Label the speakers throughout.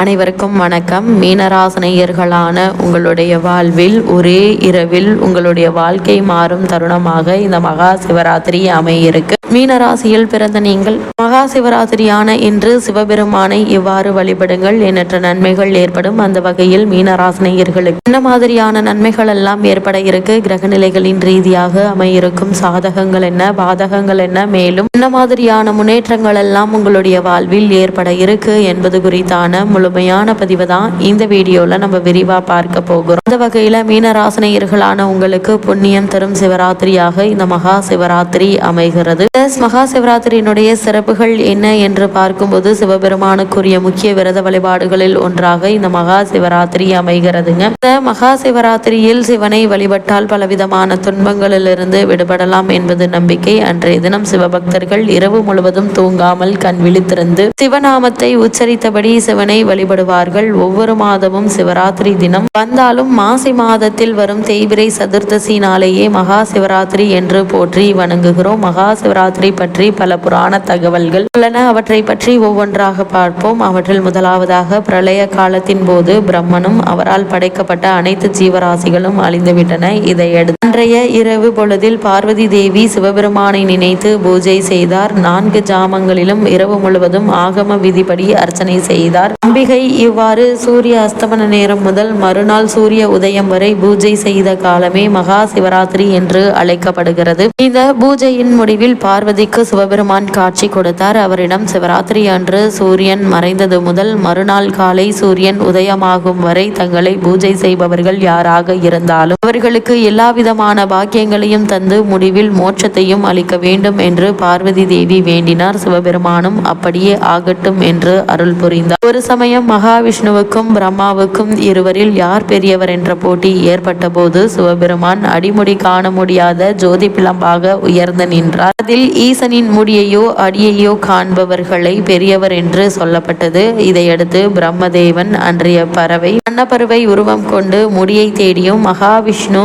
Speaker 1: அனைவருக்கும் வணக்கம். மீனராசினியர்களான உங்களுடைய வாழ்வில் ஒரே இரவில் உங்களுடைய வாழ்க்கை மாறும் தருணமாக இந்த மகா சிவராத்திரி அமையிருக்கு. மீனராசியில் பிறந்த நீங்கள் மகா சிவராத்திரியான இன்று சிவபெருமானை இவ்வாறு வழிபடுங்கள், எண்ணற்ற நன்மைகள் ஏற்படும். அந்த வகையில் மீனராசினியர்களுக்கு என்ன மாதிரியான நன்மைகள் எல்லாம் ஏற்பட இருக்கு, கிரகநிலைகளின் ரீதியாக அமையிருக்கும் சாதகங்கள் என்ன, பாதகங்கள் என்ன, மேலும் என்ன மாதிரியான முன்னேற்றங்கள் எல்லாம் உங்களுடைய வாழ்வில் ஏற்பட இருக்கு என்பது குறித்தான முழுமையான பதிவு தான் இந்த வீடியோல நம்ம விரிவா பார்க்க போகிறோம். அந்த வகையில மீனராசினியர்களான உங்களுக்கு புண்ணியம் தரும் சிவராத்திரியாக இந்த மகா சிவராத்திரி அமைகிறது. மகா சிவராத்திரியினுடைய சிறப்புகள் என்ன என்று பார்க்கும்போது சிவபெருமானுக்குரிய முக்கிய விரத வழிபாடுகளில் ஒன்றாக இந்த மகா சிவராத்திரி அமைகிறதுங்க. இந்த மகா சிவராத்திரியில் சிவனை வழிபட்டால் பலவிதமான துன்பங்களிலிருந்து விடுபடலாம் என்பது நம்பிக்கை. அன்றைய தினம் சிவபக்தர்கள் இரவு முழுவதும் தூங்காமல் கண் விழித்திருந்து சிவநாமத்தை உச்சரித்தபடி சிவனை வழிபடுவார்கள். ஒவ்வொரு மாதமும் சிவராத்திரி தினம் வந்தாலும் மாசி மாதத்தில் வரும் தேய்பிரை சதுர்த்தசி நாளையே மகா சிவராத்திரி என்று போற்றி வணங்குகிறோம். மகா சிவராத்திரி பற்றி பல புராண தகவல்கள் உள்ளன. அவற்றை பற்றி ஒவ்வொன்றாக பார்ப்போம். அவற்றில் முதலாவதாக பிரளய காலத்தின் போது பிரம்மனும் அவரால் படைக்கப்பட்ட அனைத்து ஜீவராசிகளும் அழிந்துவிட்டன. இதையடுத்து அன்றைய இரவு பொழுதில் பார்வதி தேவி சிவபெருமானை நினைத்து பூஜை செய்தார். 4 ஜாமங்களிலும் இரவு முழுவதும் ஆகம விதிப்படி அர்ச்சனை செய்தார். அம்பிகை இவ்வாறு சூரிய அஸ்தமன நேரம் முதல் மறுநாள் சூரிய உதயம் வரை பூஜை செய்த காலமே மகா சிவராத்திரி என்று அழைக்கப்படுகிறது. இந்த பூஜையின் முடிவில் பார்வதிக்கு சிவபெருமான் காட்சி கொடுத்தார். அவரிடம் சிவராத்திரி அன்று சூரியன் மறைந்தது முதல் மறுநாள் காலை சூரியன் உதயமாகும் வரை தங்களை பூஜை செய்பவர்கள் யாராக இருந்தாலும் அவர்களுக்கு எல்லா விதமான பாக்கியங்களையும் தந்து முடிவில் மோட்சத்தையும் அளிக்க வேண்டும் என்று பார்வதி தேவி வேண்டினார். சிவபெருமானும் அப்படியே ஆகட்டும் என்று அருள் புரிந்தார். ஒரு சமயம் மகாவிஷ்ணுவுக்கும் பிரம்மாவுக்கும் இருவரில் யார் பெரியவர் என்ற போட்டி ஏற்பட்ட போது சிவபெருமான் அடிமுடி காண முடியாத ஜோதி பிளம்பாக உயர்ந்து நின்றார். அதில் ஈசனின் முடியையோ அடியையோ காண்பவர்களை பெரியவர் என்று சொல்லப்பட்டது. இதையடுத்து பிரம்மதேவன் அன்றைய பறவை அன்னப்பறவை உருவம் கொண்டு முடியை தேடியும் மகாவிஷ்ணு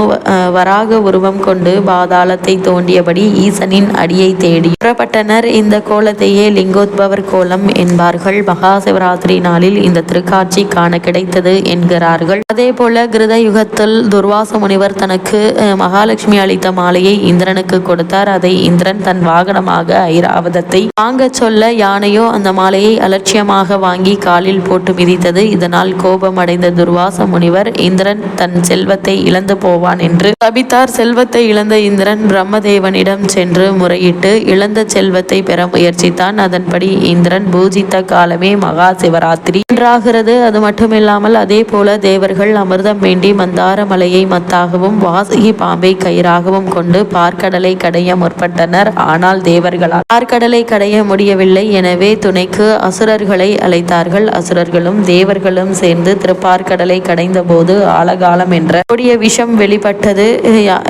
Speaker 1: வராக உருவம் கொண்டு பாதாளத்தை தோண்டியபடி ஈசனின் அடியை தேடி புறப்பட்டனர். இந்த கோலத்தையே லிங்கோத்பவர் கோலம் என்பார்கள். மகா சிவராத்திரி நாளில் இந்த திருக்காட்சி காண கிடைத்தது என்கிறார்கள். அதே போல கிருத யுகத்தில் துர்வாச முனிவர் தனக்கு மகாலட்சுமி அளித்த மாலையை இந்திரனுக்கு கொடுத்தார். அதை இந்திரன் தன் வாகனமாக ஐராவதத்தை வாங்க சொல்ல யானையோ அந்த மாலையை அலட்சியமாக வாங்கி காலில் போட்டு மிதித்தது. இதனால் கோபம் அடைந்த துர்வாச முனிவர் இந்திரன் தன் செல்வத்தை இழந்து போவான் என்று தபித்தார். செல்வத்தை இழந்த இந்திரன் பிரம்மதேவனிடம் சென்று முறையிட்டு இழந்த செல்வத்தை பெற முயற்சித்தான். அதன்படி இந்திரன் பூஜித்த காலமே மகா சிவராத்திரி என்றாகிறது. அது மட்டுமில்லாமல் அதே போல தேவர்கள் அமிர்தம் வேண்டி மந்தார மலையை மத்தாகவும் வாசுகி பாம்பை கயிறாகவும் கொண்டு பார்க்கடலை கடைய முற்பட்டனர். ஆனால் தேவர்களால் பார்க்கடலை கடைய முடியவில்லை. எனவே துணைக்கு அசுரர்களை அழைத்தார்கள். அசுரர்களும் தேவர்களும் சேர்ந்து திருப்பார்கடலை கடைந்த போது ஆலகாலம் என்ற கொடிய விஷம் வெளிப்பட்டது.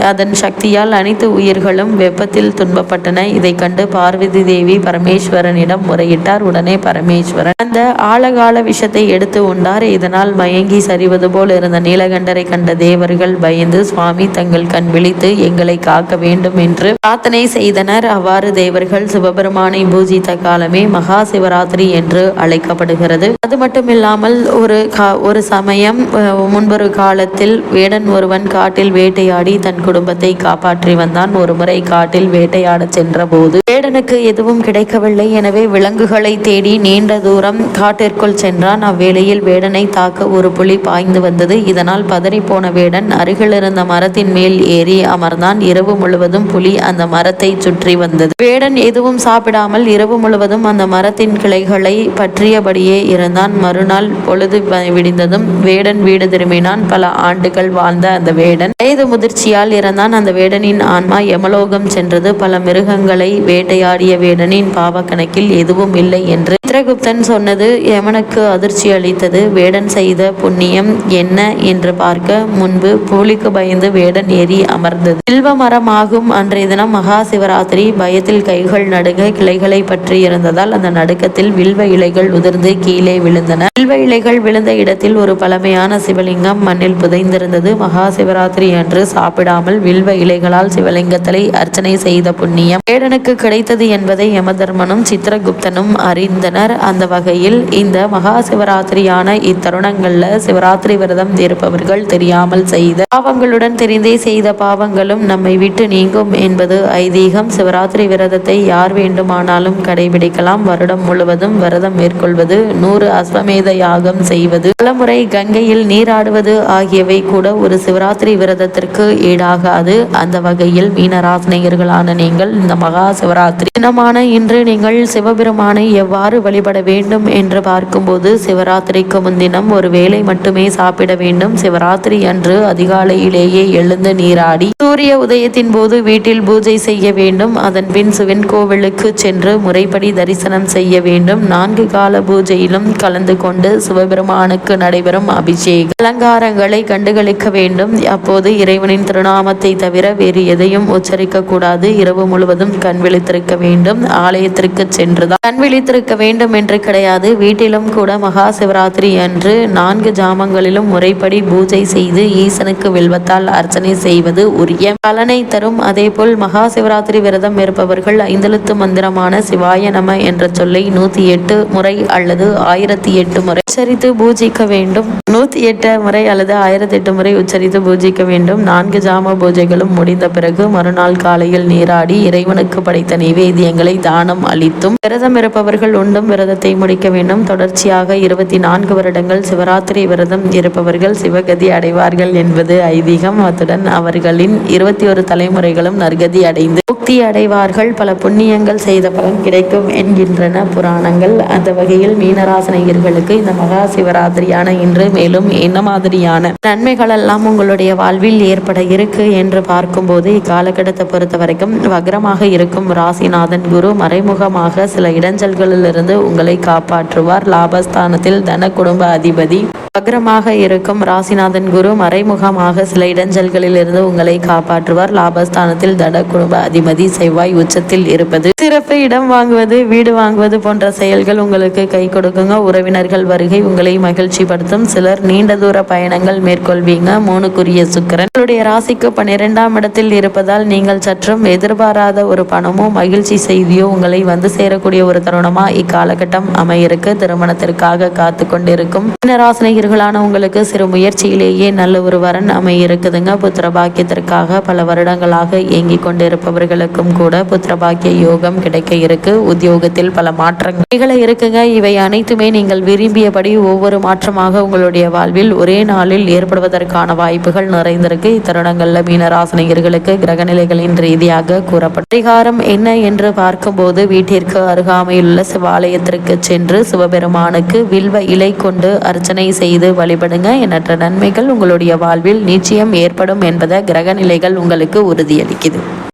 Speaker 1: அதன் சக்தியால் அனைத்து உயிர்களும் வெப்பத்தில் துன்பப்பட்டன. இதை கண்டு பார்வதி தேவி பரமேஸ்வரனிடம் முறையிட்டார். உடனே பரமேஸ்வரன் அந்த ஆழகால விஷத்தை எடுத்து உண்டார். இதனால் மயங்கி சரிவது போல் இருந்த நீலகண்டரை கண்ட தேவர்கள் பயந்து சுவாமி தங்கள் கண் விழித்து எங்களை காக்க வேண்டும் என்று பிரார்த்தனை செய்தனர். அவ்வாறு தேவர்கள் சிவபெருமானை பூஜித்த காலமே மகா சிவராத்திரி என்று அழைக்கப்படுகிறது. அது மட்டுமில்லாமல் ஒரு சமயம் முன்பொரு காலத்தில் வேடன் ஒருவன் காட்டில் வேட்டையாடி தன் குடும்பத்தை காப்பாற்றி வந்தான். ஒரு முறை காட்டில் வேட்டையாட சென்ற போது வேடனுக்கு எதுவும் கிடைக்கவில்லை. எனவே விலங்குகளை தேடி நீண்ட தூரம் காட்டிற்குள் சென்றான். அவ்வேளையில் வேடனை தாக்க ஒரு புலி பாய்ந்து வந்தது. இதனால் பதறி போன வேடன் அருகில் இருந்த மரத்தின் மேல் ஏறி அமர்ந்தான். இரவு முழுவதும் புலி அந்த மரத்தை சுற்றி வந்தது. வேடன் எதுவும் சாப்பிடாமல் இரவு முழுவதும் அந்த மரத்தின் கிளைகளை பற்றியபடியே இருந்தான். மறுநாள் பொழுது விடிந்ததும் வேடன் வீடு திரும்பினான். பல ஆண்டுகள் வாழ்ந்த அந்த வேடன் வயது முதிர்ச்சியால் இறந்தான். அந்த வேடனின் ஆன்மா யமலோகம் சென்றது. பல மிருகங்களை வேட்டையாடிய வேடனின் பாவ கணக்கில் எதுவும் இல்லை என்று சித்திரகுப்தன் சொன்னது யமனுக்கு அதிர்ச்சி அளித்தது. வேடன் செய்த புண்ணியம் என்ன என்று பார்க்க முன்பு புலிக்கு பயந்து வேடன் ஏறி அமர்ந்தது. வில்வ மரமாகும் அன்றைய தினம் மகா சிவராத்திரி. பயத்தில் கைகள் நடுங்க கிளைகளை பற்றி இருந்ததால் அந்த நடுக்கத்தில் வில்வ இலைகள் உதிர்ந்து கீழே விழுந்தன. வில்வ இலைகள் விழுந்த இடத்தில் ஒரு பழமையான சிவலிங்கம் மண்ணில் புதைந்திருந்தது. மகா சிவராத்திரி அன்று சாப்பிடாமல் வில்வ இலைகளால் சிவலிங்கத்தை அர்ச்சனை செய்த புண்ணியம் வேடனுக்கு கிடைத்தது என்பதை யமதர்மனும் சித்திரகுப்தனும் அறிந்தனர். அந்த வகையில் இந்த மகா மகா சிவராத்திரியான இத்தருணங்கள்ல சிவராத்திரி விரதம் இருப்பவர்கள் தெரியாமல் செய்த பாவங்களுடன் தெரிந்தே செய்த பாவங்களும் நம்மை விட்டு நீங்கும் என்பது ஐதீகம். சிவராத்திரி விரதத்தை யார் வேண்டுமானாலும் கடைபிடிக்கலாம். வருடம் முழுவதும் விரதம் மேற்கொள்வது, 100 அஸ்வமேத யாகம் செய்வது, பலமுறை கங்கையில் நீராடுவது ஆகியவை கூட ஒரு சிவராத்திரி விரதத்திற்கு ஈடாகாது. அந்த வகையில் மீனராசினியர்களான நீங்கள் இந்த மகா சிவராத்திரி தினமான இன்று நீங்கள் சிவபெருமானை எவ்வாறு வழிபட வேண்டும் என்று பார்க்கும்போது, சிவராத்திரிக்கு முன்தினம் ஒரு வேளை மட்டுமே சாப்பிட வேண்டும். சிவராத்திரி அன்று அதிகாலையிலேயே எழுந்து நீராடி சூரிய உதயத்தின் போது வீட்டில் பூஜை செய்ய வேண்டும். அதன் பின் சிவன் கோவிலுக்கு சென்று முறைப்படி தரிசனம் செய்ய வேண்டும். 4 கால பூஜையிலும் கலந்து கொண்டு சிவபெருமானுக்கு நடைபெறும் அபிஷேக அலங்காரங்களை கண்டுகளிக்க வேண்டும். அப்போது இறைவனின் திருநாமத்தை தவிர வேறு எதையும் உச்சரிக்க கூடாது. இரவு முழுவதும் கண் விழித்திருக்க வேண்டும். ஆலயத்திற்கு சென்றுதான் கண் விழித்திருக்க வேண்டும் என்று கிடையாது. வீட்டிலும் கூட மகா சிவராத்திரி அன்று 4 ஜாமங்களிலும் முறைப்படி பூஜை செய்து ஈசனுக்கு வில்வத்தால் அர்ச்சனை செய்வது உரிய பலனை தரும். அதேபோல் மகா சிவராத்திரி விரதம் இருப்பவர்கள் 5 எழுத்து மந்திரமான சிவாய நம என்ற சொல்லை 108 முறை அல்லது 1008 முறை உச்சரித்து பூஜிக்க வேண்டும். 108 முறை அல்லது 1008 முறை உச்சரித்து பூஜிக்க வேண்டும். 4 ஜாம பூஜைகளும் முடிந்த பிறகு மறுநாள் காலையில் நீராடி இறைவனுக்கு படைத்த நைவேத்தியங்களை தானம் அளித்தும் விரதம் இருப்பவர்கள் உண்டும் விரதத்தை முடிக்க வேண்டும். தொடர்ச்சியாக 24 வருடங்கள் சிவராத்திரி விரதம் இருப்பவர்கள் சிவகதி அடைவார்கள் என்பது ஐதீகம். அத்துடன் அவர்களின் 21 தலைமுறைகளும் நற்கதி அடைந்து முக்தி அடைவார்கள். பல புண்ணியங்கள் செய்த பலன் கிடைக்கும் என்கின்றன புராணங்கள். அந்த வகையில் மீனராசினியர்களுக்கு இந்த மகா சிவராத்திரியான இன்று மேலும் என்ன மாதிரியான நன்மைகள் எல்லாம் உங்களுடைய வாழ்வில் ஏற்பட இருக்கு என்று பார்க்கும்போது, இக்காலகட்டத்தை பொறுத்த வரைக்கும் வக்ரமாக இருக்கும் ராசிநாதன் குரு மறைமுகமாக சில இடைஞ்சல்களிலிருந்து உங்களை காப்பாற்றுவார். லாபஸ்தானத்தில் தன குடும்ப அதிபதி வக்ரமாக இருக்கும் ராசிநாதன் குரு மறைமுகமாக சில இடைஞ்சல்களில் இருந்து உங்களை காப்பாற்றுவார். லாபஸ்தானத்தில் தன குடும்ப அதிபதி செவ்வாய் உச்சத்தில் இருப்பது சிறப்பு. இடம் வாங்குவது, வீடு வாங்குவது போன்ற செயல்கள் உங்களுக்கு கை கொடுக்குங்க. உறவினர்கள் வருகை உங்களை மகிழ்ச்சி படுத்தும். சிலர் நீண்ட தூர பயணங்கள் மேற்கொள்வீங்க. 3க்குரிய சுக்கிரன் உங்களுடைய ராசிக்கு 12ஆம் இடத்தில் இருப்பதால் நீங்கள் சற்றும் எதிர்பாராத ஒரு பணமோ மகிழ்ச்சி செய்தியோ உங்களை வந்து சேரக்கூடிய ஒரு தருணமா இக்காலகட்டம் அமையிருக்கு. திருமணத்திற்காக காத்து கொண்டிருக்கும் மீனராசினியர்களான உங்களுக்கு சிறு முயற்சியிலேயே நல்ல ஒரு வரன் அமையிருக்குதுங்க. புத்திர பாக்கியத்திற்காக பல வருடங்களாக இயங்கிக் கொண்டிருப்பவர்களுக்கும் கூட புத்திர பாக்கிய யோகம் கிடைக்க இருக்கு. உத்தியோகத்தில் பல மாற்றங்கள் நிகழ இருக்குங்க. இவை அனைத்துமே நீங்கள் விரும்பியபடி ஒவ்வொரு மாற்றமாக உங்களுடைய வாழ்வில் ஒரே நாளில் ஏற்படுவதற்கான வாய்ப்புகள் நிறைந்திருக்கு. இத்தருணங்கள்ல மீனராசினியர்களுக்கு கிரகநிலைகளின் ரீதியாக கூறப்பட்ட பரிகாரம் என்ன என்று பார்க்கும்போது, வீட்டிற்கு அருகாமையில் உள்ள சிவாலயத்திற்கு சென்று சிவபெருமானுக்கு வில்வ இலை கொண்டு அர்ச்சனை செய்து வழிபடுங்க. எண்ணற்ற நன்மைகள் உங்களுடைய வாழ்வில் நிச்சயம் ஏற்படும் என்பதை கிரகநிலைகள் உங்களுக்கு உறுதியளிக்குது.